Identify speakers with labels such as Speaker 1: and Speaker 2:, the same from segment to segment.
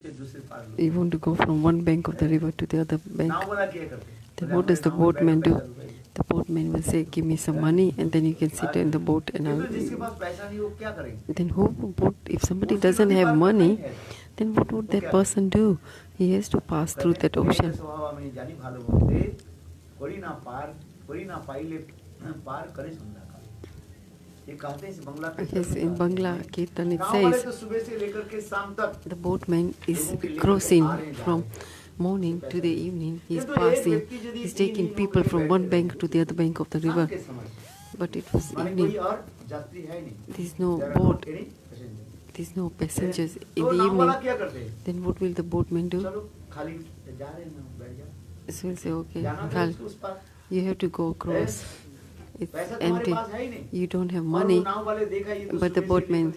Speaker 1: You want to go from one bank of the river to the other bank. Then what does the boatman do? The boatman will say, give me some money and then you can sit in the boat and I'll... Then if somebody doesn't have money, then what would that person do? He has to pass through that ocean. Yes, in Bangla Kirtan it says the boatman is crossing from morning to the evening. He's passing, he's taking people from one bank to the other bank of the river. But it was evening. There's no boat. There's no passengers in the evening. Then what will the boatman do? So he'll say, okay, Khal, you have to go across. It's empty. You don't have money. But the boatman,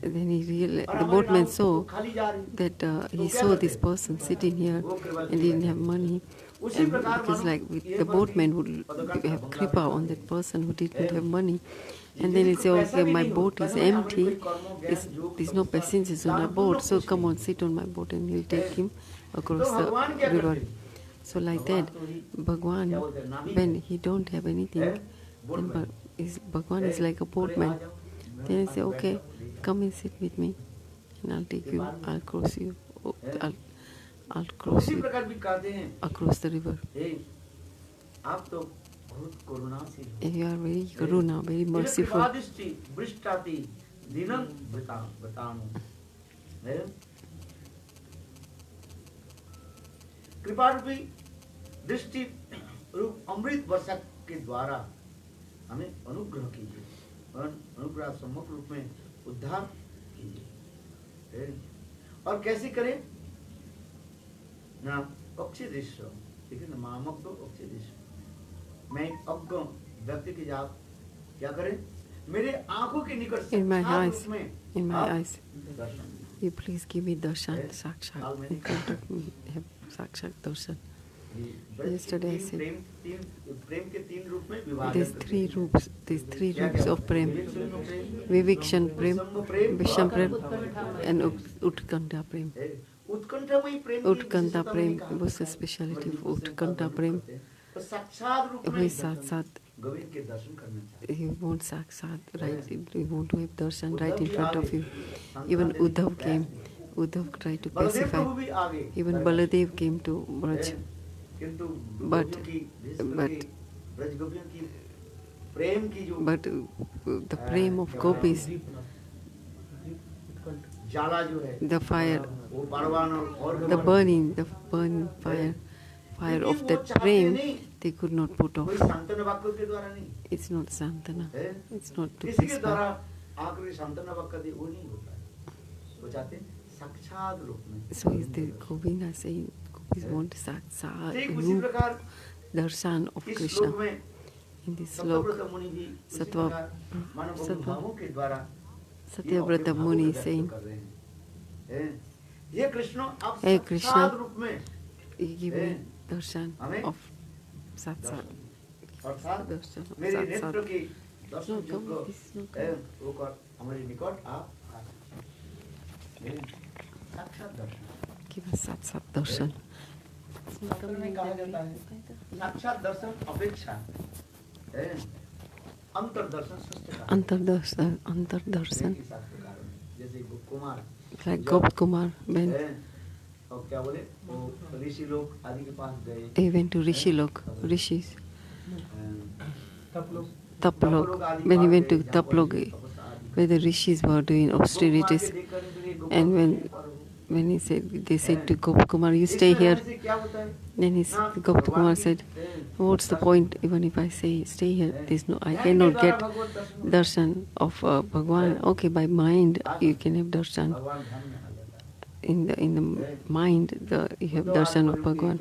Speaker 1: then the boatman saw that he saw this person sitting here and didn't have money. And because the boatman would have kripa on that person who didn't have money. And then he said, okay, my boat is empty. There's no passengers on our boat. So come on, sit on my boat and he'll take him across the river. So like that, Bhagwan, when he don't have anything, then Bhagwan is like a boatman. Then I say, okay, come and sit with me, and I'll take you, I'll cross you, I'll cross you across the river. And you are very karuna, very merciful.
Speaker 2: कृपा रूपी दृष्टि रूप अमृत वर्षा के द्वारा हमें अनुग्रह कीजिए और अनुग्रह सम्मुख रूप में उद्धार कीजिए। और कैसे करें ना अक्षय दृश्य, ठीक है ना, मामक तो अक्षय दृश्य। मैं अज्ञ व्यक्ति के जाप क्या करें, मेरे आंखों के निकट
Speaker 1: in my eyes, you please give me darshan, sakshat, in front of me, have sakshat darshan. Yesterday I said, these three roops of prem, Vivikshan prem, Visham prem, and Utkanta prem. Utkanta prem was the speciality of Utkanta prem. Who Sakshat, he wants Sakshat, right? He want to have darshan right in front of you. Even Uddhav came. Uddhav tried to pacify. Even Baladev came to Braj. But the prem of gopis, the fire, the burning fire of that prem, they could not put off. It's not Santana. It's not to pacify. So is the Govinda saying, Gopis want Sakshat Roop Darshan of Krishna. In this slok, Satyavrata Muni is saying, Hey Krishna, you give me darshan of Satsat. Darshan of Satsat. No, come, this is not come. Give us Satsat darshan.
Speaker 2: साक्षात दर्शन अपेक्षा
Speaker 1: अंतर्दर्शन
Speaker 2: जैसे Kumar,
Speaker 1: like Gop Kumar when
Speaker 2: और क्या बोले वो ऋषि लोग आदि के पास गए,
Speaker 1: he went to Rishis Taplok, when he went to Taplok where the Rishis were doing austerities, and when he said, they said to Gopakumar, you stay here. Then Gopakumar said, what's the point? Even if I say stay here, I cannot get darshan of Bhagwan. Okay, by mind you can have darshan. In the mind you have darshan of Bhagwan.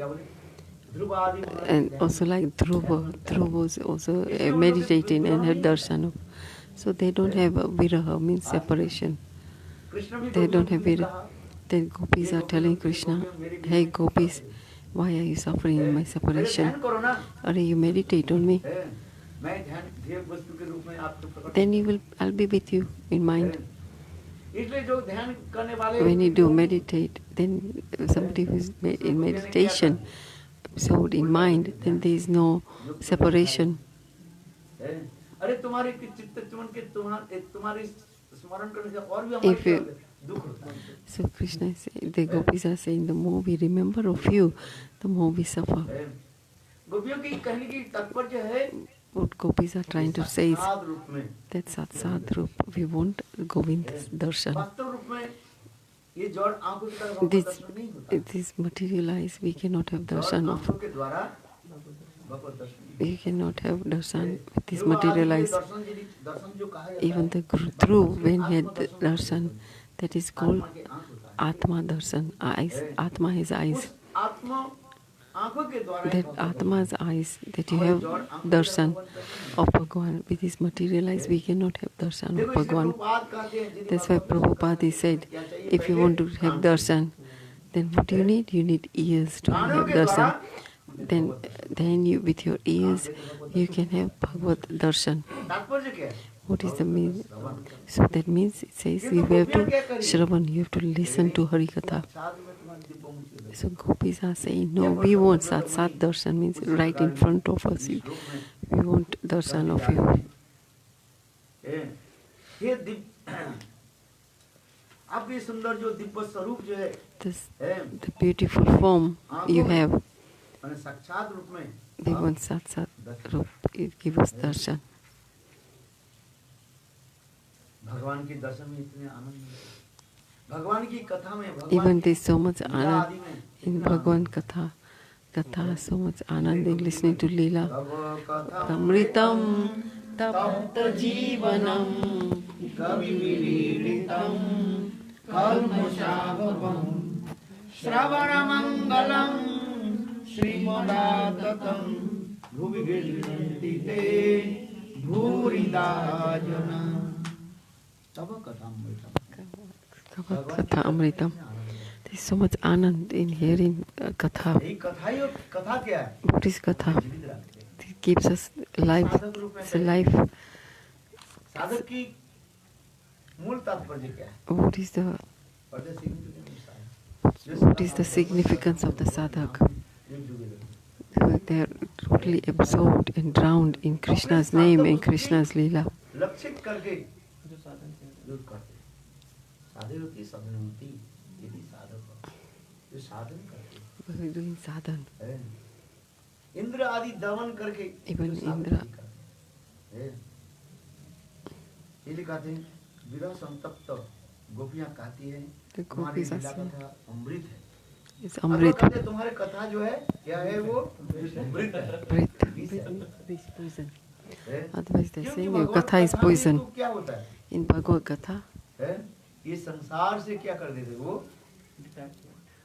Speaker 1: And also like Dhruva was also meditating and had darshan of. So they don't have viraha, means separation. They don't have viraha. Then gopis are telling Krishna, hey gopis, why are you suffering in my separation? Or you meditate on me. Then I'll be with you in mind.
Speaker 2: इसलिए जो ध्यान करने वाले
Speaker 1: when you do meditate, then somebody who is in meditation, absorbed in mind, then there is no separation.
Speaker 2: अरे तुम्हारे चित्त चमन के तुम्हारे स्मरण करने से और भी
Speaker 1: If
Speaker 2: हमारे
Speaker 1: you-
Speaker 2: दुख होता है.
Speaker 1: So Krishna is saying, the gopis are saying, the more we remember of you, the more we suffer.
Speaker 2: गोपियों की कहने की तात्पर्य है
Speaker 1: What gopis are trying to say is
Speaker 2: साध रूप में
Speaker 1: that Satsad Rup, we want Govind's darshan.
Speaker 2: वास्तव रूप में ये जड़ आंखों की तरह
Speaker 1: This,
Speaker 2: दर्शन नहीं होता.
Speaker 1: it is materialized, we cannot have darshan
Speaker 2: जड़
Speaker 1: of,
Speaker 2: आंखों के द्वारा भगवत दर्शन नहीं.
Speaker 1: we cannot have darshan with this
Speaker 2: ध्रुव आदि के
Speaker 1: materialized.
Speaker 2: दर्शन जो कहा जाता
Speaker 1: Even
Speaker 2: है,
Speaker 1: the Dhruv, when he had the darshan, that is called
Speaker 2: आत्मा के आंख होता है.
Speaker 1: Atma darshan, eyes, Atma has eyes.
Speaker 2: उस आत्मा आंखों के द्वारा
Speaker 1: That Atma's eyes, that you have darshan of Bhagwan, with this materialized, we cannot have darshan of Bhagwan. That's why Prabhupada said, if you want to have darshan, then what do you need? You need ears to have darshan. Then you, with your ears, you can have Bhagavad darshan.
Speaker 2: तात्पर्य क्या है?
Speaker 1: What is the meaning? So that means it says you have to Shravan, you have to listen to Hari Katha.
Speaker 2: साधु में तुम्हारी दिव्य मुक्ति
Speaker 1: So gopis are saying, no, we want Sat. Sat darshan means right in front of us. We want darshan of you.
Speaker 2: ये दिव्य आप ये सुंदर जो दिव्य स्वरूप जो है
Speaker 1: The beautiful form you have,
Speaker 2: मैंने साक्षात रूप में
Speaker 1: we want Sat Rup. Give us darshan.
Speaker 2: भगवान के दर्शन में इतने आनंद है. भगवान की कथा में
Speaker 1: Even there is so much anand in Bhagwan Katha. Katha, so much anand in listening to Leela. Amritam tapta jivanam
Speaker 2: कविविलीलितं कल्मषावपं श्रवणमङ्गलं श्रीमदाततं भुवि गृह्णन्ति ते भूरिदा जना तव कथामृतम्.
Speaker 1: Katha Amritam. There is so much anand in hearing Katha.
Speaker 2: यही कथा ही कथा क्या है?
Speaker 1: What is Katha? It gives us life. It's a life.
Speaker 2: साधक की मूल तात्पर्य क्या है?
Speaker 1: What is the significance of the sadhak? They are totally absorbed and drowned in Krishna's name and Krishna's Leela.
Speaker 2: लक्षित करके जो साधन करते हैं. साधे होती साधन होती यदि साधक जो साधन करते
Speaker 1: By doing sadhan,
Speaker 2: हैं. इंद्र आदि दमन करके
Speaker 1: Even
Speaker 2: जो साधन
Speaker 1: Indra.
Speaker 2: करते हैं. ये लिखाते हैं विरह संतप्त गोपियां कहती हैं
Speaker 1: The
Speaker 2: तुम्हारी
Speaker 1: gopis are
Speaker 2: लीला
Speaker 1: saying,
Speaker 2: कथा अमृत है.
Speaker 1: it's
Speaker 2: अथवा
Speaker 1: Amrit.
Speaker 2: कहते हैं, तुम्हारे कथा जो है क्या है वो अमृत है.
Speaker 1: This poison.
Speaker 2: है?
Speaker 1: Otherwise they
Speaker 2: क्योंकि
Speaker 1: say your
Speaker 2: Bhagavad
Speaker 1: katha is
Speaker 2: कथा में
Speaker 1: poison.
Speaker 2: तो क्या होता है?
Speaker 1: In Bhagavad Katha,
Speaker 2: है? ये संसार से क्या कर देते वो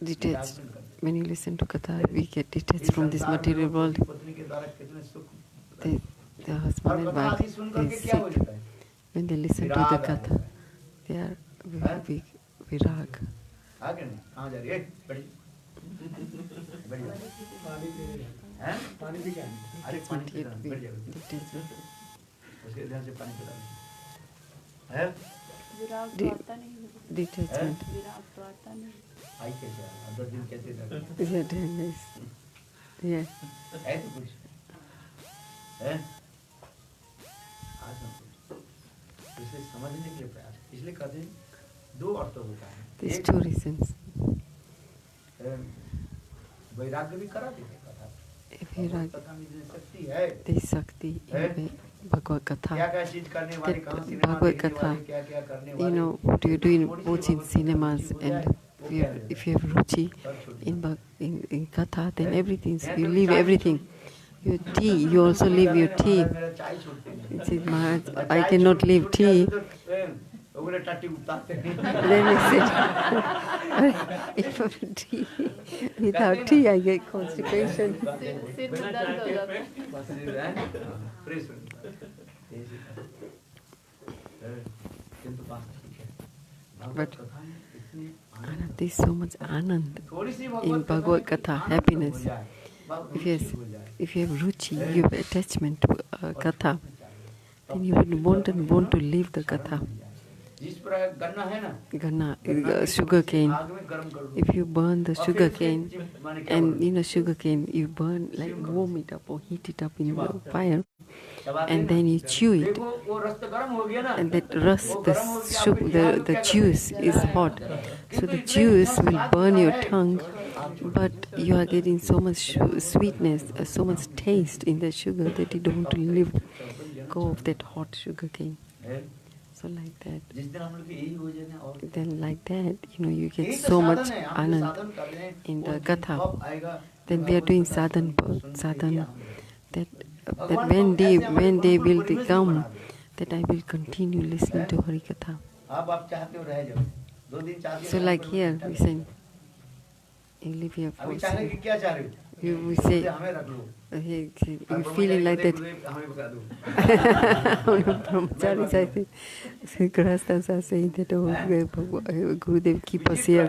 Speaker 1: detached. When you listen to Katha, we get detached from this material world.
Speaker 2: पत्नी के द्वारा कितने सुख
Speaker 1: The
Speaker 2: और
Speaker 1: husband and
Speaker 2: कथा आदि
Speaker 1: wife,
Speaker 2: सुन
Speaker 1: they
Speaker 2: करके क्या हो
Speaker 1: sick.
Speaker 2: जाता है?
Speaker 1: When they listen to the
Speaker 2: Virag uh
Speaker 1: Katha,
Speaker 2: जाता है.
Speaker 1: they are virag.
Speaker 2: आगे नहीं कहाँ जा रही है? बड़ी बड़ी हैं? पानी पी क्या? अरे पानी पी रहा हूँ, बढ़ जाएगा. उसके ध्यान से पानी पिला है.
Speaker 3: विराग तो आता नहीं मुझे.
Speaker 1: Detachment.
Speaker 3: विराग तो आता नहीं.
Speaker 2: आई कैसे आ? 10 दिन कैसे रह?
Speaker 1: Yeah, very nice. Yeah.
Speaker 2: है तो कुछ है. आज हम कुछ इसे समझने के लिए प्रयास. इसलिए कहते हैं दो अर्थ होता है.
Speaker 1: These
Speaker 2: एक
Speaker 1: two reasons.
Speaker 2: वैराग्य भी करा देते कथा.
Speaker 1: Virag,
Speaker 2: कथा में इतनी शक्ति है.
Speaker 1: there is Shakti in Bhagavad
Speaker 2: क्या
Speaker 1: Katha.
Speaker 2: क्या चीज करने वाले
Speaker 1: That
Speaker 2: कहाँ सिनेमा
Speaker 1: Bhagavad
Speaker 2: देखने
Speaker 1: Katha,
Speaker 2: वाले क्या क्या करने
Speaker 1: You
Speaker 2: वाले.
Speaker 1: know, what you do in watching cinemas, and if you have ruchi in Katha, then everything, you leave everything. Your tea, you also leave your tea.
Speaker 2: मेरा चाय छोड़ते नहीं.
Speaker 1: It says, Maharaj, I cannot leave tea.
Speaker 2: ओगरे टट्टी उतारते हैं.
Speaker 1: Then he said, if I have tea, without tea I get constipation.
Speaker 3: सिर में दर्द हो जाता है.
Speaker 2: फ्रेश हो जाता है. किंतु बात ठीक है.
Speaker 1: But
Speaker 2: कथा में इतनी
Speaker 1: Anand, there is so much anand
Speaker 2: थोड़ी सी
Speaker 1: in Bhagavad Katha, happiness. If you have ruchi, you have attachment to Katha, then you would want to leave the Katha.
Speaker 2: जिस पर गन्ना है ना,
Speaker 1: Ganna, sugar cane.
Speaker 2: आग में गर्म कर दो,
Speaker 1: If you burn the
Speaker 2: और
Speaker 1: sugar
Speaker 2: फिर
Speaker 1: cane,
Speaker 2: उसमें माने क्या
Speaker 1: and
Speaker 2: बोलूं?
Speaker 1: in a sugar cane, you burn, like warm it up or heat it up in the fire,
Speaker 2: चबाते
Speaker 1: and
Speaker 2: ना,
Speaker 1: then you chew it,
Speaker 2: देखो वो रस तो गर्म हो गया ना,
Speaker 1: and that
Speaker 2: वो
Speaker 1: rust,
Speaker 2: गर्म हो गया, आपके जिह्वा को
Speaker 1: the
Speaker 2: क्या
Speaker 1: juice
Speaker 2: करता है?
Speaker 1: is hot, so
Speaker 2: किंतु
Speaker 1: the
Speaker 2: इतने
Speaker 1: juice
Speaker 2: अच्छा
Speaker 1: will
Speaker 2: स्वाद
Speaker 1: burn
Speaker 2: देता
Speaker 1: your
Speaker 2: है,
Speaker 1: tongue,
Speaker 2: आप छोड़
Speaker 1: but you are getting so much sweetness, so much taste in the sugar that you don't want to live, go of that hot sugar cane.
Speaker 2: हैं?
Speaker 1: So like that.
Speaker 2: जिस दिन हम लोग की यही हो जाए ना, और
Speaker 1: Then like that, you
Speaker 2: यही
Speaker 1: get
Speaker 2: तो
Speaker 1: so
Speaker 2: साधन
Speaker 1: much
Speaker 2: है, हम जो
Speaker 1: anand
Speaker 2: साधन कर रहे हैं,
Speaker 1: in
Speaker 2: वो
Speaker 1: the
Speaker 2: दिन
Speaker 1: gatha.
Speaker 2: कब आएगा,
Speaker 1: Then
Speaker 2: जब
Speaker 1: we are
Speaker 2: भगवत
Speaker 1: doing
Speaker 2: कथा सुन के ही
Speaker 1: sadhan,
Speaker 2: हम लोग।
Speaker 1: that
Speaker 2: भगवान
Speaker 1: when
Speaker 2: को ऐसे हमारे
Speaker 1: when they
Speaker 2: अनुकूल
Speaker 1: will
Speaker 2: परिवेश भी
Speaker 1: come,
Speaker 2: बना दे।
Speaker 1: that I will continue listening to Harikatha.
Speaker 2: आप चाहते हो रह जाओ, 2 दिन चाहते हो
Speaker 1: So
Speaker 2: रह
Speaker 1: like
Speaker 2: जाओ,
Speaker 1: here, we say, you live here for
Speaker 2: अभी चाहने की क्या चाह रहे हो?
Speaker 1: we say,
Speaker 2: बोलते हमें रख लो,
Speaker 1: you feeling like that.
Speaker 2: हमें बता दो।
Speaker 1: Brahmachari saying, Grihasthas are saying that, oh, Gurudev keep us here.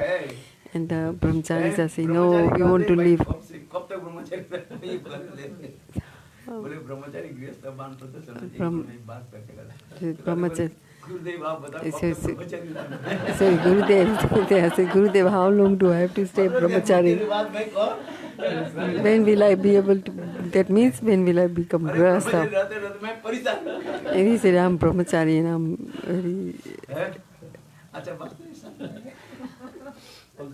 Speaker 1: And the brahmacharis are saying, no, we want to leave.
Speaker 2: कब तक ब्रह्मचारी ये लेते? बोले ब्रह्मचारी गृहस्थ बांध तो समझ नहीं बात करते
Speaker 1: Brahmachari.
Speaker 2: गुरुदेव आप बताओ
Speaker 1: So,
Speaker 2: कब तक ब्रह्मचारी रहना?
Speaker 1: so Gurudev, they say, Gurudev, how long do I have to stay brahmachari?
Speaker 2: तेरी बात मैं कौन?
Speaker 1: When will I be able to, that means when will I become grihastha?
Speaker 2: रहते रहते मैं परेशान।
Speaker 1: And he said, I'm brahmachari and I'm very...
Speaker 2: अच्छा बात तो ऐसा। और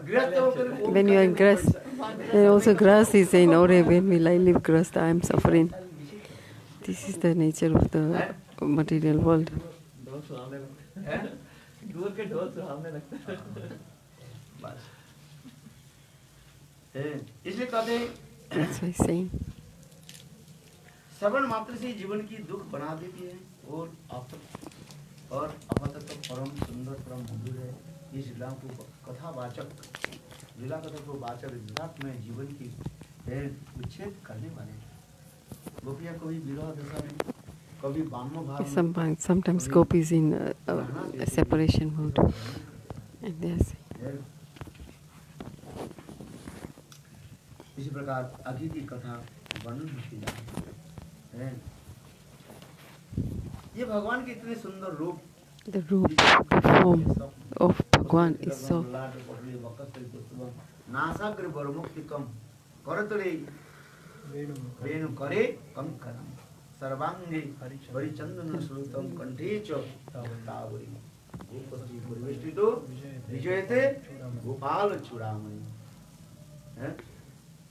Speaker 2: गृहस्थ होकर वो
Speaker 1: When you are in grihastha, and also grihastha is saying, oh, when will I live grihastha? I am suffering. This is the nature of the material world.
Speaker 2: दूर के ढोल सुहावने लगता है। बस इसलिए कहते हैं
Speaker 1: That's why he's saying.
Speaker 2: श्रवण मात्र से जीवन की दुख बना देती है और अपतत परम सुंदर परम मधुर है। इस लीला को कथावाचक लीला कथा को वाचक विराट में जीवन की उच्छेद करने वाले गोपियाँ कभी विरह दशा में कभी वाम भाव
Speaker 1: Sometimes gopis in a separation mood. And they are saying,
Speaker 2: इसी प्रकार आगे की कथा वर्णन होती जाती है। ये भगवान के इतने सुंदर रूप,
Speaker 1: the रूप, the form of Bhagwan is so
Speaker 2: नासाग्र वरमुक्तिकम करतले वेणु करे कंकणम सर्वांगे परिचंदन श्रुतम कंठे च तावरी गोपति परिवेष्टितो विजयते गोपाल चूड़ामणि। हैं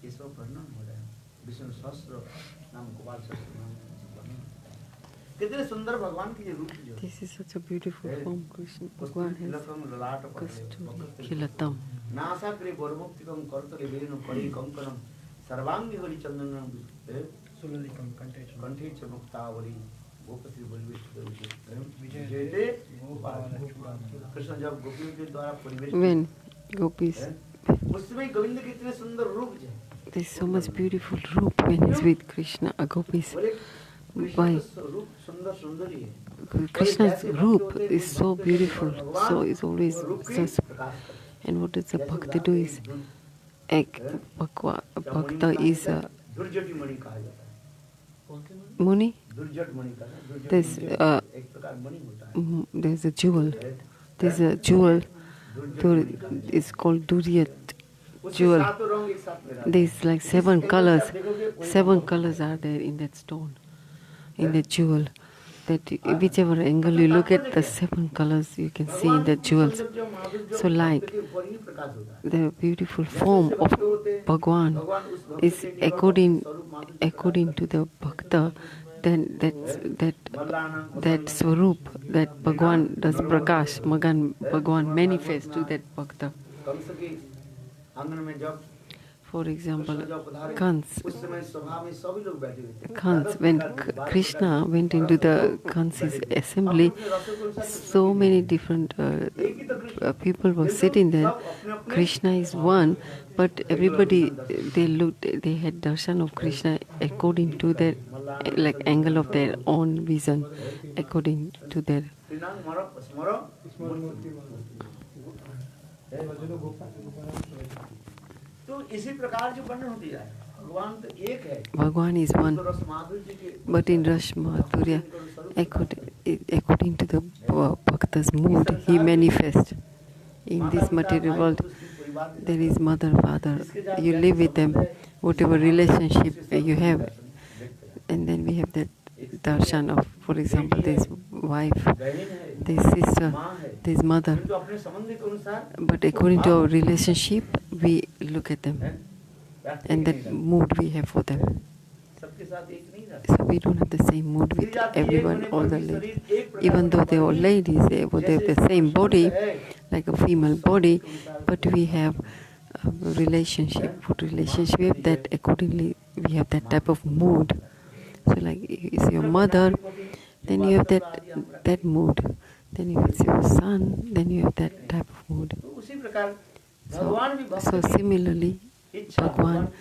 Speaker 2: ये सब वर्णन हो रहा है विष्णु सहस्त्र नाम गोपाल सहस्त्र नाम कितने सुंदर भगवान के ये रूप जो
Speaker 1: This is such a beautiful form Krishna Bhagwan has. Kilatam.
Speaker 2: नासाग्रे वरमुक्तिकम करतले वेणु करे कंकणम सर्वांगे हरिचंदनम सुललितम कंठे च मुक्तावली गोपति परिवेष्टितो विजयते गोपाल चूड़ामणि। कृष्ण जब गोपियों के द्वारा परिवेष्टित
Speaker 1: When gopis,
Speaker 2: उसमें गोविंद के इतने सुंदर रूप जो
Speaker 1: there's so much beautiful roop when he's with Krishna, gopis. Why? Krishna's roop is so beautiful, so it's always so. And what does the bhakta do is, bhakta is a muni. There's a jewel. There's a jewel. It's called Duryat jewel. There's like 7 colors. 7 colors are there in that stone, in that jewel. That whichever angle you look at, the 7 colors you can see in the jewels. So like the beautiful form of Bhagwan is according to the bhakta, then that swarup, that Bhagwan does prakash, Bhagwan manifests to that bhakta. For example, Kans, when Krishna went into the Kansi's assembly, so many different people were sitting there. Krishna is one, but everybody, they had darshan of Krishna according to their like angle of their own vision, according to their.
Speaker 2: तो इसी प्रकार जो वर्णन होती है भगवान तो एक है
Speaker 1: Bhagwan is one, but in Rash Madhurya, according to the Bhakta's mood, he manifests. In this material world, there is mother, father. You live with them, whatever relationship you have. And then we have that darshan of, for example, this wife, this sister, this mother. But according to our relationship, we look at them. And that mood we have for them. So we don't have the same mood with everyone, all the ladies. Even though they are ladies, they have the same body, like a female body, but we have a relationship. For relationship, that accordingly we have that type of mood. So like if it's your mother, then you have that mood. Then if it's your son, then you have that type of mood. So similarly, Bhagwan,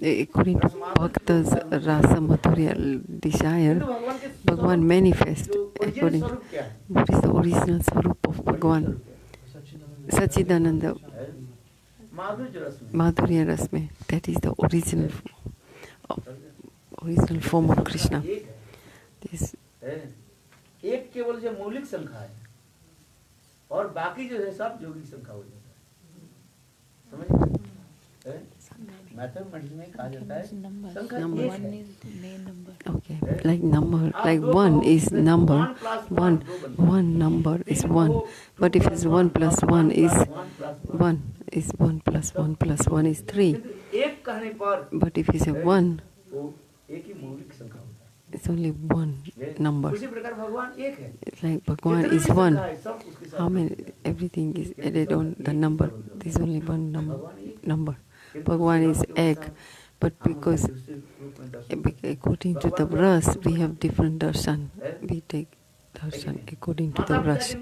Speaker 1: according to Bhakta's rasa madhurya desire, Bhagwan manifests according to what is the original swarup of Bhagwan. Sachidananda Madhurya Rasme, that is the original form of Krishna. This
Speaker 2: एक केवल जो मौलिक संख्या है और बाकी जो है सब योगिक संख्या हो जाता है, समझ? मैथमेटिक्स में कहा जाता है संख्या एक है.
Speaker 1: Okay, like number, like one is number, one number is one, but if it's 1 plus 1 is 1 plus 1 plus 1 is 3.
Speaker 2: एक कहने पर
Speaker 1: But if it's a 1,
Speaker 2: वो एक ही मौलिक संख्या होता है.
Speaker 1: it's only one number.
Speaker 2: उसी प्रकार भगवान एक है.
Speaker 1: It's like Bhagwan is one. How many? Everything is added on the number. There's only one number. Bhagwan is egg, but because according to the Ras, we have different darshan. We take darshan according to the Ras.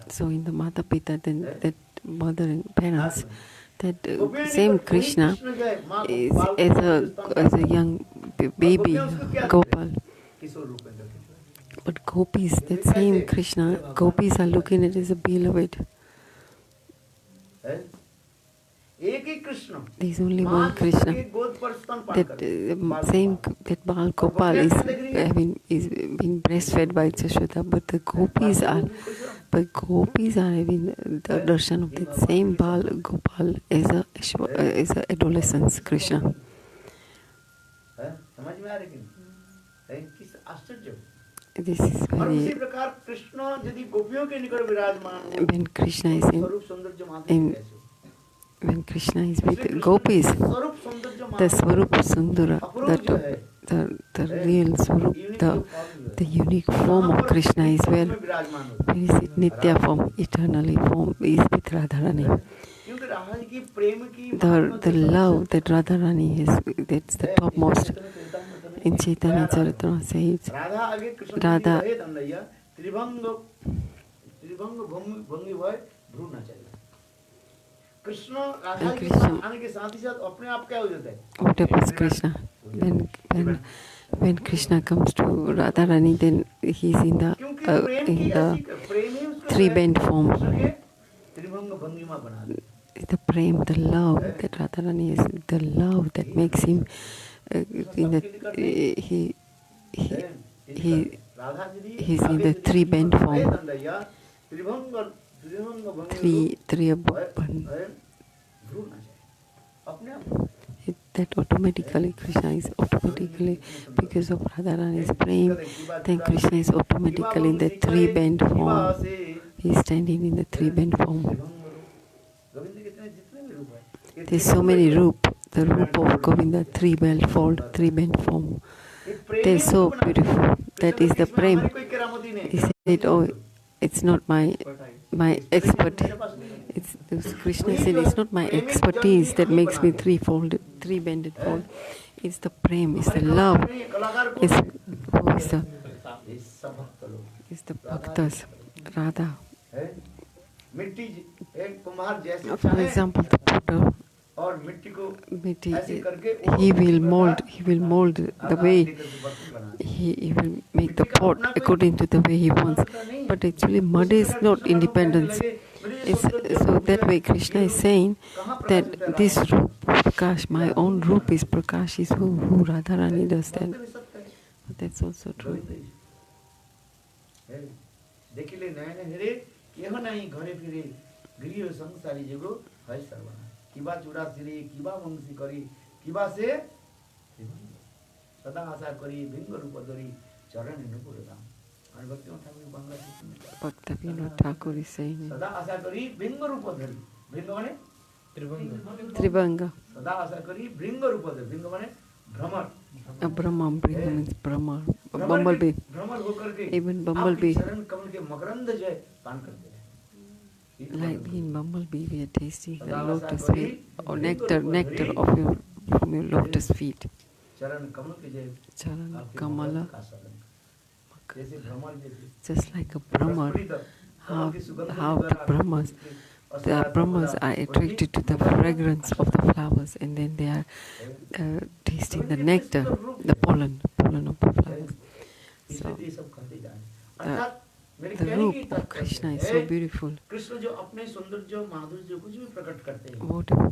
Speaker 1: So in the Mata Pita, then that mother and parents, that same Krishna is as a young baby, Gopal. But gopis, that same Krishna, gopis are looking at as a beloved. There is only one Krishna. That same that Bal Gopal is being breastfed by Jashoda, but the gopis are having the darshan of that same Bal Gopal as a adolescent Krishna. This is very. When Krishna is when Krishna is with gopis, the Swarup Sundara, the real Swarup, the unique form of Krishna is where is it Nitya form, eternally form is with Radharani. The love that Radharani has, that's the topmost. In Chaitanya Charitamrita says, Radha what happens Krishna? When Krishna comes to Radharani, then he's in the three-bent form. The prem, the love that Radharani is, the love that makes him he's in the three-bent form. Three above one. That automatically Krishna is automatically, because of Radharani's prem, then Krishna is automatically in the three-bent form. He's standing in the three-bent form. There's so many roop. The roop of Govinda, three-bent form. They're so beautiful. That is the prem. He said, oh, it's not my expertise. Krishna said, it's not my expertise that makes me three-bended fold. It's the prem, it's the love. It's the bhaktas, Radha. For example, the potter, he will mold the way he will make the pot according to the way he wants. But actually mud is not independence. So that way Krishna is saying that this roop Prakash, my own roop is Prakash, is who Radharani does that. That's also true.
Speaker 2: देखिले नयाँ नयाँ हेरे यह नहीं घरे फिरे गृह संसारी जगो है सर्वना किबा चूड़ा सिरे किबा वंशी करी किबा से सदा आशा करी भिंग रूप धरी चरण नुपुर धाम और भक्ति Thakur Bangla
Speaker 1: Bhakta Vinod Thakur is saying
Speaker 2: सदा आशा करी भिंग रूप धरी भिंग माने
Speaker 1: Tribhanga.
Speaker 2: सदा आशा करी भिंग रूप धरी भिंग माने भ्रमर
Speaker 1: A Brahma, Brahma means Brahma. A bumblebee.
Speaker 2: भ्रमर होकर के
Speaker 1: Even bumblebee.
Speaker 2: चरण कमल के मकरंद जय पान करते हैं
Speaker 1: Like in bumblebee, we are tasting the lotus feet or nectar of your from your lotus feet.
Speaker 2: चरण कमल के जय
Speaker 1: Charan Kamala,
Speaker 2: जैसे भ्रमर जैसे
Speaker 1: just like a Brahma. How the Brahmas are attracted to the fragrance of the flowers, and then they are tasting the nectar, the pollen of the flowers. So the roop of Krishna is so beautiful. Whatever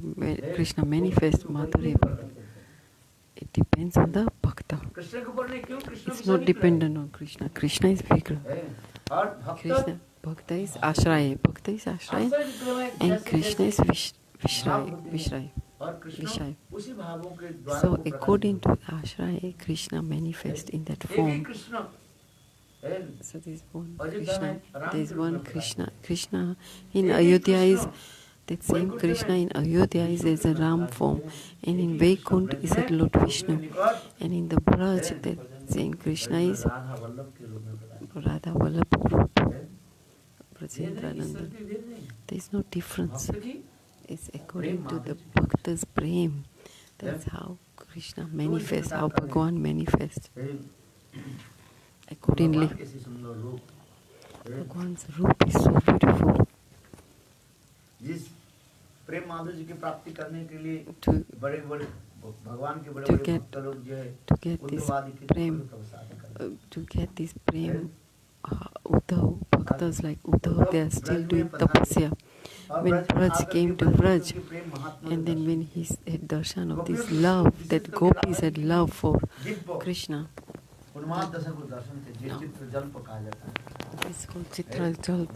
Speaker 1: Krishna manifests Madhurya, it depends on the bhakta. It's not dependent on Krishna. Krishna is bigger. Krishna, bhakta is ashraya. Bhakta is ashraya, and Krishna is vishraya. So according to ashraya, Krishna manifests in that form. So there is one Krishna. Krishna in Ayodhya is that same Krishna in Ayodhya is as a Ram form, and in Vaikuntha is a Lord Vishnu, and in the Braj that same Krishna is Radha Vallabha. Brajendrananda. There is no difference. It's according to the Bhakta's prem. That's how Krishna manifests, how Bhagavan manifests. Accordingly, Bhagavan's roop is so beautiful. To get this prem, Uddhav, bhaktas like Uddhav, they are still doing tapasya. When Braj came to Braj, and then when he had darshan of this love, that gopis had love for Krishna, it's called Chitra Jal.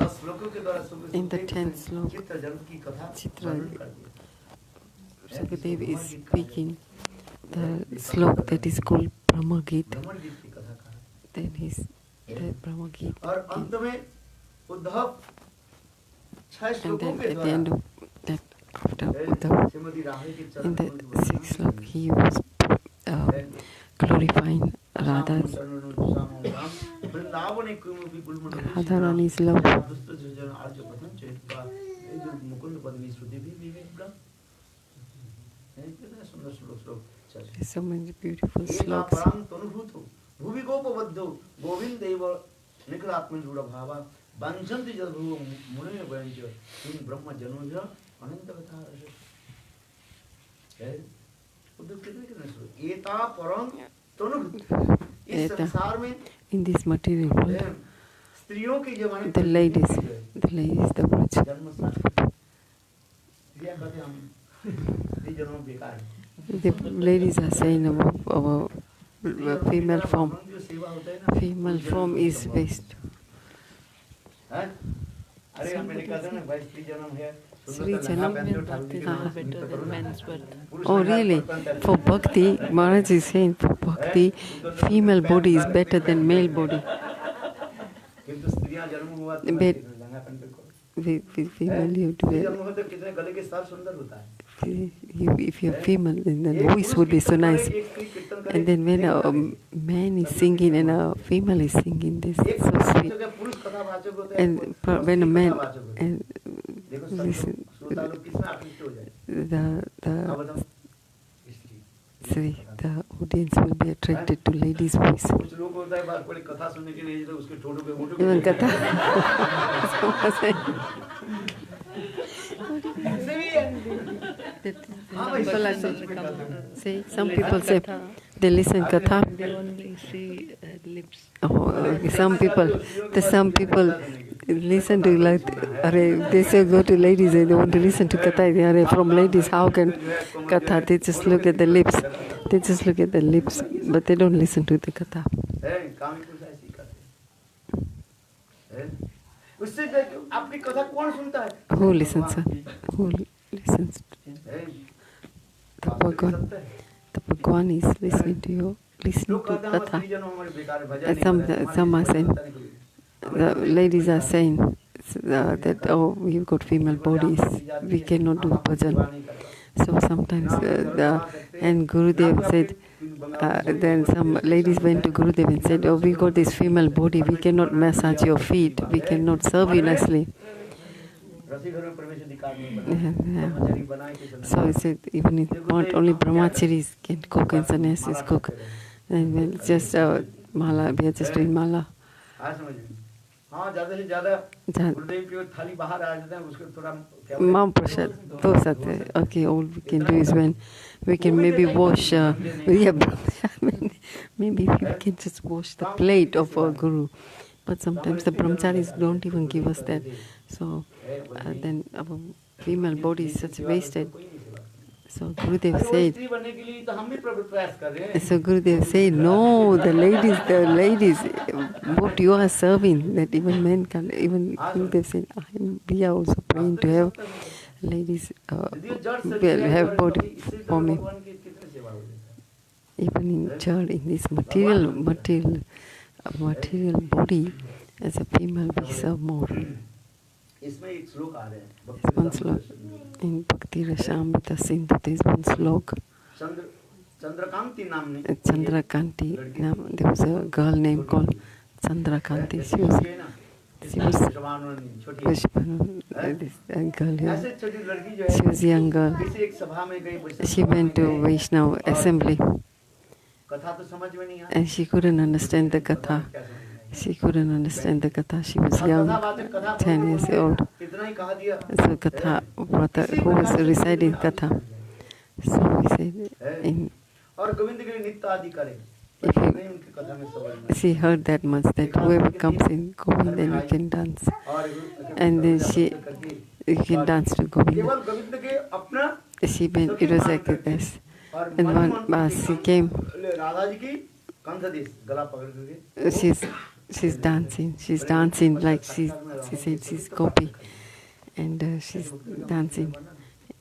Speaker 1: In the 10th slok, Chitra Sukadev is speaking the slok that is called Brahma Gita. Then he's the Brahma Gita. And then at the end of that, after Uddhav, in the 6th slok, he was glorifying Radharani's love. There's so many beautiful sloks. In this material world, the ladies, the Braj. The ladies are saying about our female form. Female form is best. Sri Janam
Speaker 3: better than men's birth.
Speaker 1: Oh really? For Bhakti, Maharaj is saying for Bhakti, female body is better than male body. But female you have to wear. If you're female, then the voice would be so nice. And then when a man is singing and a female is singing, this is so sweet. And when a man and listen, the audience will be attracted to ladies' voice. Even Katha. Some people say they listen Katha.
Speaker 3: They only see lips.
Speaker 1: Some people listen to they say go to ladies and they want to listen to Katha. They are from ladies. How can Katha? They just look at the lips. But they don't listen to the Katha.
Speaker 2: कामी पुरुष ऐसे ही करते हैं। उससे आपकी कथा कौन सुनता है?
Speaker 1: Who listens? Who listens? The Bhagwan is listening to you, listening to Katha. Some are saying, the ladies are saying that, oh, we've got female bodies, we cannot do bhajan. So sometimes, and Gurudev said, then some ladies went to Gurudev and said, oh, we got this female body, we cannot massage your feet, we cannot serve you nicely. So he said, even if not only brahmacharis can cook and sannyasis cook, and we're just mala, we are just doing mala. Mahaprasad, those are the, okay, all we can do is when we can maybe wash, maybe we can just wash the plate of our guru. But sometimes the brahmacharis don't even give us that. So then our female body is such wasted. So Gurudev said, no, the ladies, what you are serving, that even men can, even Gurudev said, we are also praying to have ladies have body for me. Even in church, in this material body, as a female we serve more. One slok in Bhakti Rasamrita Sindhu, there is one slok. Chandrakanti, there was a girl named called Chandrakanti. She was this girl here. She was a young girl. She went to Vaishnava assembly and she couldn't understand the katha. She couldn't understand the katha. She was young, 10 years old. So katha, who was reciting katha. So he said, she heard that much, that whoever comes in Govind, then you can dance. And then you can dance to Govind. She went, it was like this. And one she came. She's dancing like she said she's gopi, and she's dancing,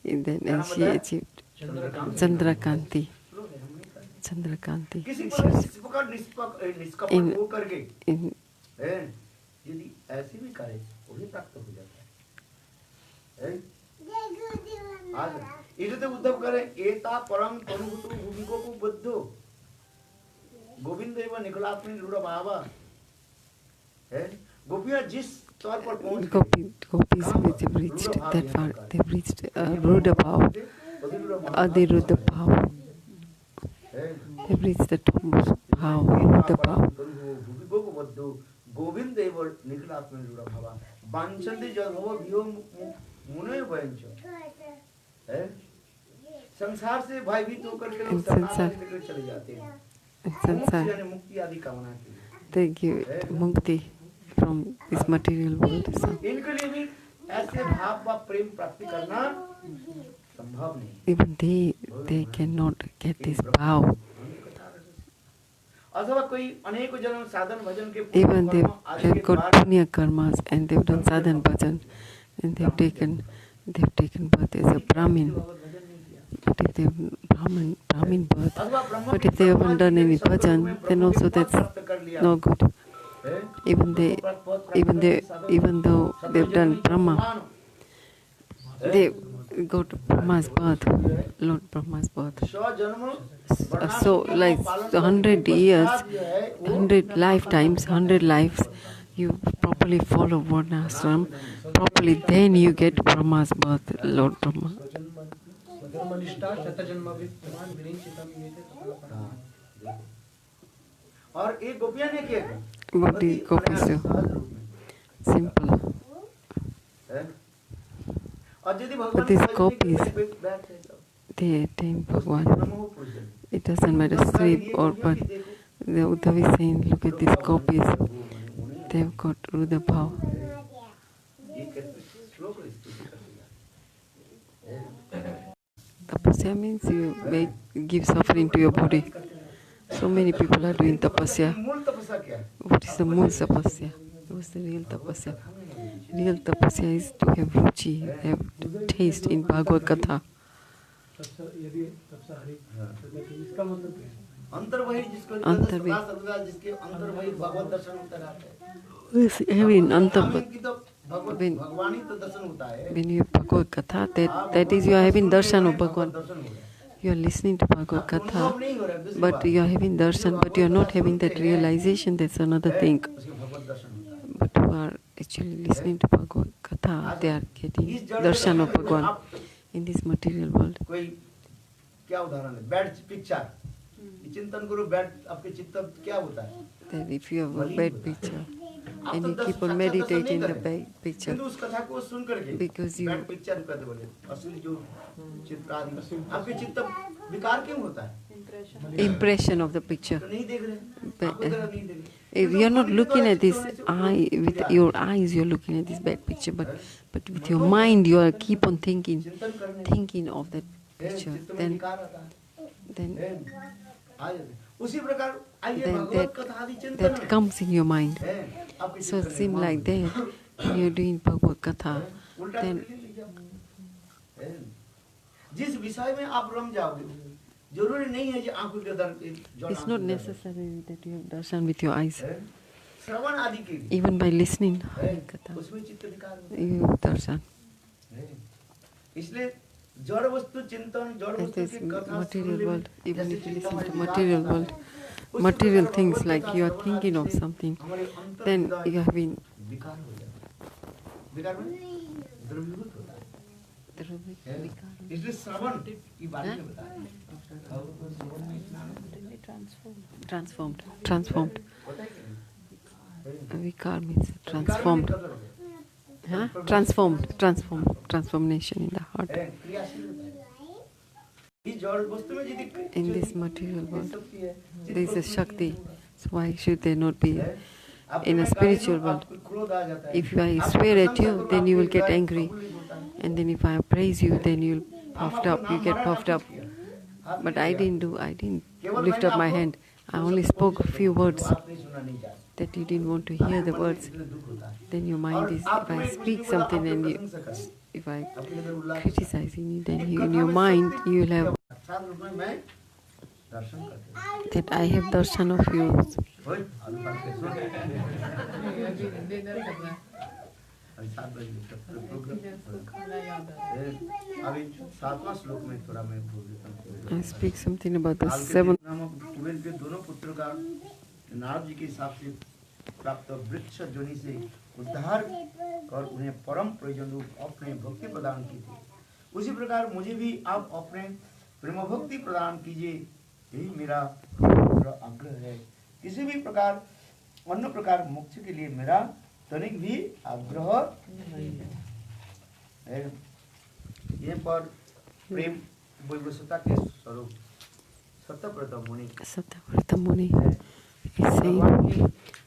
Speaker 1: and she achieved Chandrakanti.
Speaker 2: Govind एवं निकलात्मी रूढ़ बाबा है गोपियां जिस तौर पर पहुंच
Speaker 1: gopis they've reached that far. They've reached Rudha Bhav, Adiruddha Bhav. They've reached the topmost Bhav, Rudha Bhav.
Speaker 2: Govind एवं निकलात्मी रूढ़ बाबा बांचन्ति जगहो भियो मुने वंच है संसार से भयभीत होकर के लोग संसार से चले जाते हैं.
Speaker 1: They give mukti from this material world. Even they cannot get this bhav. Even they've got punya karmas and they've done sadhan bhajan and they've taken birth as a Brahmin. But if they have Brahmin birth, but if they haven't done any bhajan, then also that's no good. Even though they've done Brahma, they go to Brahma's birth, Lord Brahma's birth. So like 100 years, 100 lifetimes, 100 lives, you properly follow Varnashram properly, then you get Brahma's birth, Lord Brahma. What these gopis do? Simple. But these gopis, they attain Bhagwan. It doesn't matter sleep or but the Uddhav is saying, look at these gopis. They've got Rudha Bhav. Tapasya means you give suffering to your body. So many people are doing tapasya.
Speaker 2: मूल तपस्या क्या है?
Speaker 1: What is the mool tapasya? What's the real tapasya? Real tapasya is to have ruchi, have taste in Bhagavad Katha.
Speaker 2: अंतर्वही जिसको
Speaker 1: अंतर्वही।
Speaker 2: सदा सर्वदा जिसके अंतर्वही भगवत दर्शन होता रहता है।
Speaker 1: Who is having
Speaker 2: आत्मा
Speaker 1: antarvat?
Speaker 2: की तो भगवत
Speaker 1: When-
Speaker 2: भगवान ही तो दर्शन होता है।
Speaker 1: When you have Bhagavad Katha, that is you are having darshan of Bhagwan.
Speaker 2: दर्शन हो रहा है।
Speaker 1: You are listening to Bhagavad
Speaker 2: अनुभव
Speaker 1: Katha,
Speaker 2: नहीं हो रहा है, दूसरी
Speaker 1: but
Speaker 2: बात।
Speaker 1: you are having darshan, but you are not having that realization. That's another thing.
Speaker 2: उसके भगवत दर्शन होता है।
Speaker 1: But who are actually listening to Bhagavad Katha, they are getting
Speaker 2: इस जड़
Speaker 1: darshan of
Speaker 2: जगत में
Speaker 1: Bhagwan
Speaker 2: आप
Speaker 1: in this material world.
Speaker 2: कोई क्या उदाहरण है? बैड पिक्चर चिंतन करो, बैड आपके चित्त क्या होता है?
Speaker 1: That if you have a bad picture and you keep on meditating the bad picture,
Speaker 2: किंतु उस कथा को सुन करके
Speaker 1: Because you-
Speaker 2: बैड पिक्चर कहते बोले असली जो चित्र आदि आपके चित्त विकार क्यों होता है?
Speaker 1: impression of the picture.
Speaker 2: तो नहीं देख रहे,
Speaker 1: But,
Speaker 2: आंखों की तरफ नहीं देख रहे।
Speaker 1: If you are not looking at this eye with your eyes, you are looking at this bad picture, but with your mind you are keep on thinking of that picture.
Speaker 2: चित्त में
Speaker 1: Then
Speaker 2: विकार आता है।
Speaker 1: then
Speaker 2: आ जाते हैं। उसी प्रकार आइए
Speaker 1: then
Speaker 2: भगवत कथा आदि चिंतन
Speaker 1: that
Speaker 2: में
Speaker 1: comes in your mind.
Speaker 2: है, आपके
Speaker 1: So
Speaker 2: चिंतन में
Speaker 1: seem
Speaker 2: मान
Speaker 1: like that when you're doing Bhagavad Katha,
Speaker 2: उल्टा
Speaker 1: then
Speaker 2: ले लीजिए आप। है। जिस विषय में आप रम जाओगे जरूरी नहीं है कि आंखों के अंदर जल
Speaker 1: it's not necessary that you have darshan with your eyes.
Speaker 2: है। श्रवण आदि के लिए
Speaker 1: Even by listening
Speaker 2: है,
Speaker 1: Katha,
Speaker 2: उसमें चित्त विकार होता
Speaker 1: you have darshan.
Speaker 2: है। इसलिए जड़ वस्तु चिंतन जड़
Speaker 1: That
Speaker 2: वस्तु
Speaker 1: is
Speaker 2: की कथा
Speaker 1: material
Speaker 2: सुनने में
Speaker 1: world. Even
Speaker 2: जैसे
Speaker 1: if you
Speaker 2: चित्त
Speaker 1: listen
Speaker 2: हमारे
Speaker 1: to
Speaker 2: विकार
Speaker 1: material
Speaker 2: होता है,
Speaker 1: world,
Speaker 2: उसी
Speaker 1: material
Speaker 2: प्रकार
Speaker 1: things
Speaker 2: भगवत
Speaker 1: like
Speaker 2: कथा
Speaker 1: you are
Speaker 2: Shravan
Speaker 1: thinking of
Speaker 2: आदि से
Speaker 1: something,
Speaker 2: हमारे अंतर
Speaker 1: then
Speaker 2: हृदय
Speaker 1: you have been
Speaker 2: विकार हो जाता है। विकार में द्रव्यभूत होता है। इसलिए श्रवण की बात में बताया
Speaker 1: transformed. Vikar means transformed. Huh? Transformation in the heart.
Speaker 2: है, क्रियाशील होता है। इस जड़ वस्तु में यदि
Speaker 1: In this material world,
Speaker 2: शक्ति है,
Speaker 1: there is a Shakti. So why should there not be
Speaker 2: है, आपको
Speaker 1: in a
Speaker 2: मैं
Speaker 1: spiritual
Speaker 2: गाली दूं,
Speaker 1: world?
Speaker 2: आपको क्रोध आ जाता है।
Speaker 1: If I
Speaker 2: आपको
Speaker 1: swear at
Speaker 2: प्रशंसा
Speaker 1: you,
Speaker 2: करूं,
Speaker 1: then you will
Speaker 2: आपके
Speaker 1: get
Speaker 2: हृदय
Speaker 1: angry.
Speaker 2: प्रफुल्लित होता है।
Speaker 1: And then if I praise you, then you'll puffed
Speaker 2: हम
Speaker 1: up,
Speaker 2: आपको
Speaker 1: you
Speaker 2: नाम
Speaker 1: get
Speaker 2: मारा,
Speaker 1: puffed
Speaker 2: आपने
Speaker 1: up.
Speaker 2: किया। हाथ
Speaker 1: But
Speaker 2: नहीं
Speaker 1: I
Speaker 2: किया।
Speaker 1: didn't
Speaker 2: केवल
Speaker 1: lift
Speaker 2: मैंने
Speaker 1: up my
Speaker 2: आपको
Speaker 1: hand. I
Speaker 2: उस
Speaker 1: only
Speaker 2: सबको
Speaker 1: spoke a
Speaker 2: कुछ
Speaker 1: few
Speaker 2: बोला,
Speaker 1: words
Speaker 2: जो आप नहीं सुनना नहीं चाहते।
Speaker 1: that you didn't want to hear the
Speaker 2: आपके मन में
Speaker 1: words.
Speaker 2: इसलिए दुख होता है।
Speaker 1: Then your
Speaker 2: और
Speaker 1: mind is,
Speaker 2: आप
Speaker 1: if I
Speaker 2: में कुछ
Speaker 1: speak
Speaker 2: भी बोला,
Speaker 1: something
Speaker 2: आपके
Speaker 1: and
Speaker 2: प्रशंसा करें।
Speaker 1: if I
Speaker 2: आपके अंदर उल्लास
Speaker 1: criticizing you, then
Speaker 2: एक
Speaker 1: you,
Speaker 2: कथा
Speaker 1: in your
Speaker 2: में
Speaker 1: mind
Speaker 2: शक्ति
Speaker 1: you will have
Speaker 2: साक्षात रूप में मैं दर्शन करता हूँ।
Speaker 1: that I have darshan of yours.
Speaker 2: ओए, अभी बात कैसे सुन? अभी 7 बजे तक प्रोग्राम। अभी 7वां श्लोक में थोड़ा मैं बोल देता हूँ।
Speaker 1: I speak something about the
Speaker 2: काल के
Speaker 1: 7th.
Speaker 2: नामक कुबेर के दोनों पुत्र का नारद जी के हिसाब से प्राप्त वृक्ष जोनि से उद्धार कर उन्हें परम प्रयोजन रूप अपने भक्ति प्रदान की थी। उसी प्रकार मुझे भी आप अपने प्रेम भक्ति प्रदान कीजिए, यही मेरा आग्रह है। किसी भी प्रकार अन्य प्रकार मोक्ष के लिए मेरा तनिक भी आग्रह है। यहाँ पर प्रेम वैवस्वता के स्वरूप सत्यव्रत मुनि
Speaker 1: Satyavrata Muni is saying,
Speaker 2: भगवान की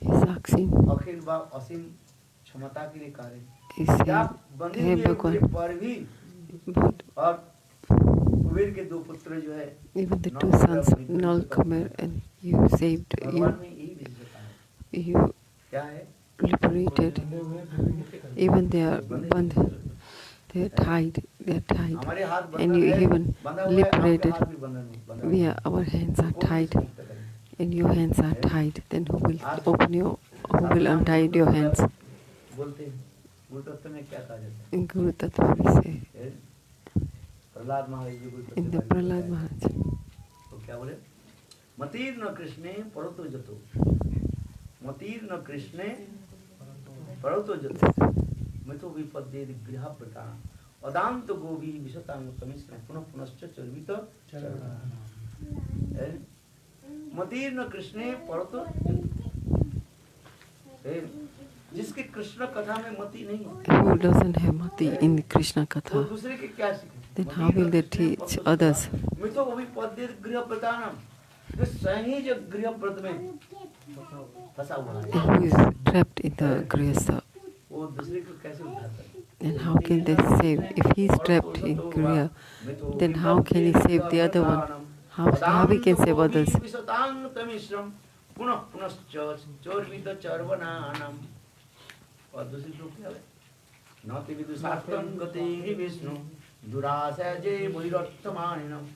Speaker 1: is asking,
Speaker 2: अखिल व असीम क्षमता के लिए कार्य
Speaker 1: is
Speaker 2: क्या
Speaker 1: saying,
Speaker 2: बंधे
Speaker 1: हे
Speaker 2: हुए
Speaker 1: भगवान,
Speaker 2: पर भी
Speaker 1: but
Speaker 2: और कुबेर के 2 पुत्र जो है
Speaker 1: even the 2 sons, Nal, Kumer, and you saved,
Speaker 2: भगवान ने यही भेजा है।
Speaker 1: you
Speaker 2: क्या है?
Speaker 1: liberated, even they are band, they are tied,
Speaker 2: हमारे हाथ
Speaker 1: and
Speaker 2: बंधन
Speaker 1: you
Speaker 2: है,
Speaker 1: even
Speaker 2: बंधा हुआ है, आपके
Speaker 1: liberated.
Speaker 2: हाथ भी बंधन
Speaker 1: We are, our hands are tied,
Speaker 2: मुक्त करें।
Speaker 1: and your hands are tied. Then who will untie your hands?
Speaker 2: बोलते हैं गुरु तत्व में क्या कहा जाता है?
Speaker 1: In Guru Tattva we say,
Speaker 2: Prahlad महाराज जी गुरु तत्व
Speaker 1: in the
Speaker 2: में
Speaker 1: Prahlad Maharaj,
Speaker 2: तो क्या बोले? मतीर्न कृष्णे परतो जतो, मतीर्न कृष्णे परतो जतो, मितो विपद्ये गृहव्रता, अदांत गोभी विशतांग कमिश्र पुनः पुनश्च चर्वित मतीर्न कृष्णे परतो जिसके कृष्ण कथा में मति नहीं है,
Speaker 1: who doesn't have mati in the Krishna
Speaker 2: वो
Speaker 1: Katha,
Speaker 2: दूसरे के क्या सीखे?
Speaker 1: then how will they teach others?
Speaker 2: मितो विपद्ये गृहव्रतानाम, जो सहज गृहव्रत में फंसा हुआ है,
Speaker 1: And who is trapped in the Grihastha,
Speaker 2: वो दूसरे को कैसे उठाता है?
Speaker 1: then how can they save? If he is trapped in Kriya, then how can he save the other one? how we can save others.
Speaker 2: और दूसरी श्लोक क्या है? नाति विदुषार्थं गतिहि विष्णु दुराशय मुनिरर्थमानिनम्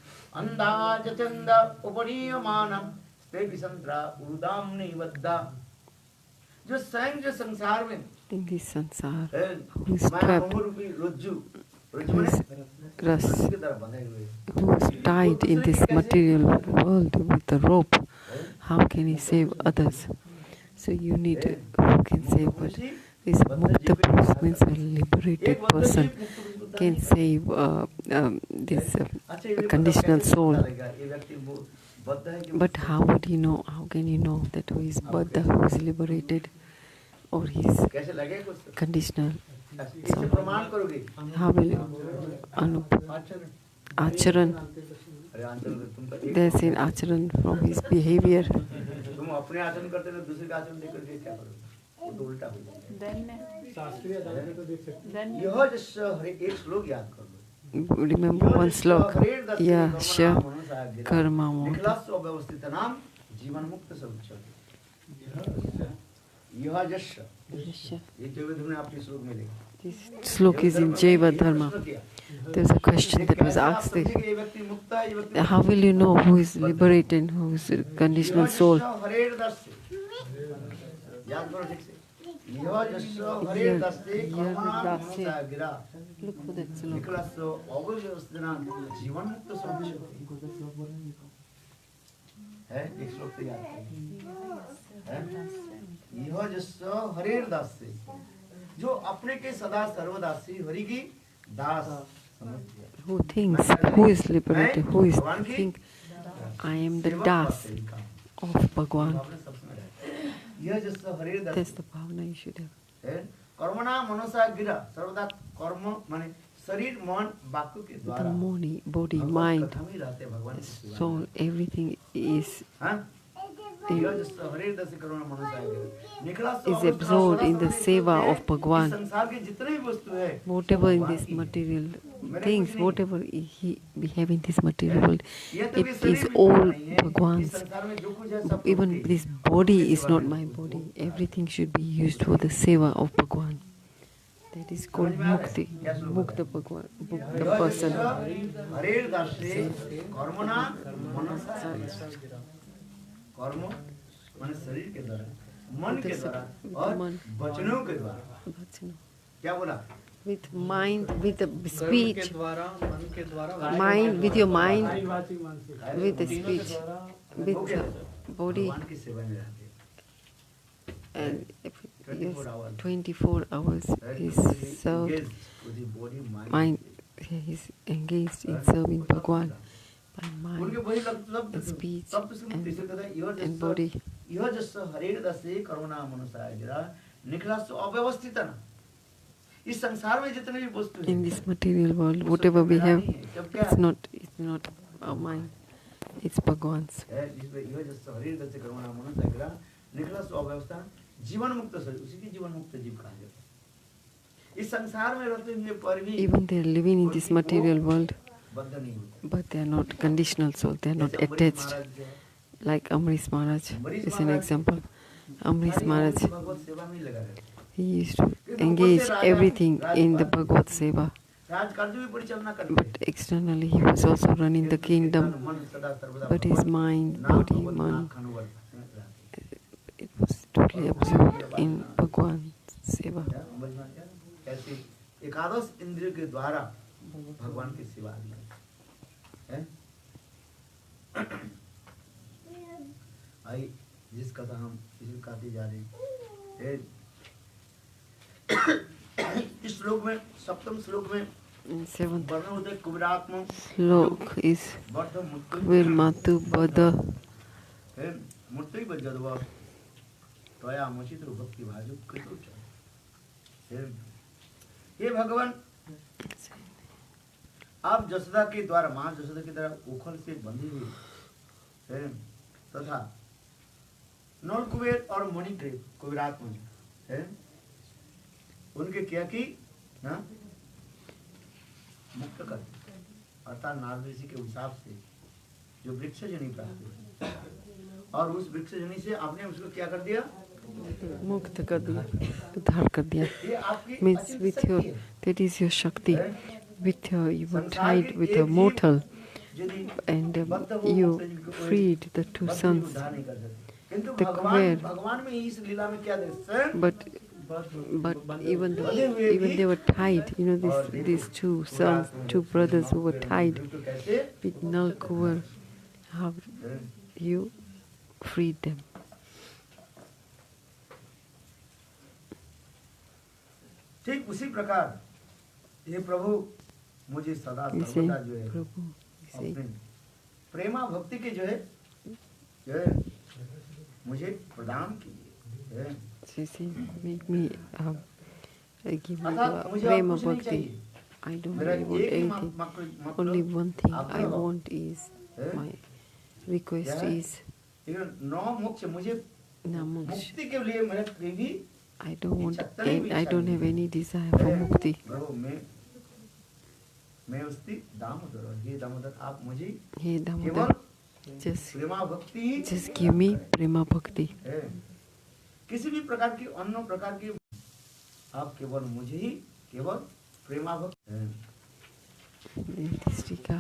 Speaker 2: अंधाज चंद उपनीयमानम् स्ते विसंत्रा उदाम निबद्धा। जो स्वयं जो संसार में
Speaker 1: in this sansar, who is trapped, who is tied in this material world with a rope, how can he save others? So you need who can save, but this mukta purush means a liberated person can save this conditional soul. But how would you know? How can you know that who is Buddha, who is liberated, or he is conditional? So how will you acharan? They say acharan from his behavior. Remember one slok, Yasha Karma Mukta. This slok is in Jaiva Dharma. There's a question that was asked there. How will you know who is liberated, who is a conditional soul? Look for that slok.
Speaker 2: जो अपने के सदा सर्वदासी हरि की दास।
Speaker 1: Who thinks, who is liberated, who is think, I am the das of Bhagwan. That's the bhavana you should have.
Speaker 2: कर्मणा मनसा गिरा सर्वदा कर्म माने शरीर मन वाक्य के द्वारा
Speaker 1: the body, mind, soul, everything is absorbed in the seva of Bhagwan. Whatever in this material things, whatever we have in this material world, it is all Bhagwan's. Even this body is not my body. Everything should be used for the seva of Bhagwan. That is called mukti, mukta Bhagwan, mukta person.
Speaker 2: कर्म माने शरीर के द्वारा, मन के द्वारा और वचनों के द्वारा। क्या बोला?
Speaker 1: With mind, with the speech, mind, with your mind, with the speech, with the body, and yes, 24 hours is served. Mind is engaged in serving Bhagwan. By mind and speech and body. In this material world, whatever we have, it's not our mind, it's Bhagwan's. Even they are living in this material world, but they are not conditional soul, they are not attached. Like Amrish Maharaj is an example. Amrish Maharaj, he used to engage everything in the Bhagavad Seva. But externally he was also running the kingdom. But his mind, body, man, it was totally absorbed in Bhagwan Seva.
Speaker 2: भगवान की सेवा है। आई जिस कथा हम इसी कहते जा रहे हैं। इस श्लोक में सप्तम श्लोक में वर्णन होता है कुबेरात्मा
Speaker 1: श्लोक इस कुबेर मातु बद
Speaker 2: मूर्ति बजदव त्वया मोचित भक्ति भाजु कृतो च। हे भगवान, आप जसोदा के द्वारा, मां जसोदा के द्वारा उखल से बंधी हुई तथा नल कुबेर और मणिग्रीव कुबेरात्मा है, उनके क्या की मुक्त कर, अर्थात नारद ऋषि के हिसाब से जो वृक्षजनी प्राप्ति हुई। और उस वृक्षजनी से आपने उसको क्या कर दिया?
Speaker 1: मुक्त कर दिया, उद्धार कर दिया।
Speaker 2: ये आपकी
Speaker 1: Means
Speaker 2: अचिंत्य
Speaker 1: with
Speaker 2: शक्ति
Speaker 1: your,
Speaker 2: है।
Speaker 1: that is your Shakti. With your, you were
Speaker 2: संसार
Speaker 1: tied
Speaker 2: के
Speaker 1: with
Speaker 2: एक
Speaker 1: a
Speaker 2: जीव
Speaker 1: mortal
Speaker 2: यदि
Speaker 1: and
Speaker 2: बद्ध हो
Speaker 1: you
Speaker 2: मुक्त जिनको कोई
Speaker 1: freed the two
Speaker 2: बद्ध भी
Speaker 1: sons.
Speaker 2: उद्धार नहीं कर सकते। किंतु
Speaker 1: The
Speaker 2: भगवान
Speaker 1: queer.
Speaker 2: भगवान में इस लीला में क्या देखते हैं?
Speaker 1: But even they were tied, you know, these two sons, two brothers who were tied with Nalkuvar, how you freed them.
Speaker 2: ठीक उसी प्रकार ये प्रभु मुझे सदा
Speaker 1: You say,
Speaker 2: सर्वदा जो है
Speaker 1: Prabhu, you say,
Speaker 2: अपने प्रेमा भक्ति के जो है मुझे प्रदान कीजिए।
Speaker 1: she say, make me, give me
Speaker 2: अर्थात
Speaker 1: the
Speaker 2: मुझे और
Speaker 1: prema
Speaker 2: कुछ नहीं
Speaker 1: bhakti.
Speaker 2: चाहिए।
Speaker 1: I don't
Speaker 2: मेरा
Speaker 1: really want
Speaker 2: एक ही
Speaker 1: anything.
Speaker 2: मतलब
Speaker 1: Only one thing
Speaker 2: आपका
Speaker 1: I
Speaker 2: भक्त।
Speaker 1: want is, my request is
Speaker 2: नौ मोक्ष मुझे
Speaker 1: Namoksha.
Speaker 2: मुक्ति के लिए मेरा कोई भी
Speaker 1: I don't want,
Speaker 2: इच्छा नहीं भी
Speaker 1: I don't
Speaker 2: चाहिए।
Speaker 1: have any desire for mukti.
Speaker 2: प्रभु मैं उसकी दामोदर, हे दामोदर आप मुझे
Speaker 1: Hey
Speaker 2: केवल
Speaker 1: Damodar, just
Speaker 2: प्रेमा भक्ति ही
Speaker 1: just give me prema bhakti.
Speaker 2: है। किसी भी प्रकार की अन्य प्रकार की आप केवल मुझे ही केवल प्रेमा भक्ति है।
Speaker 1: This Tika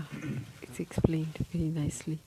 Speaker 1: is explained very nicely.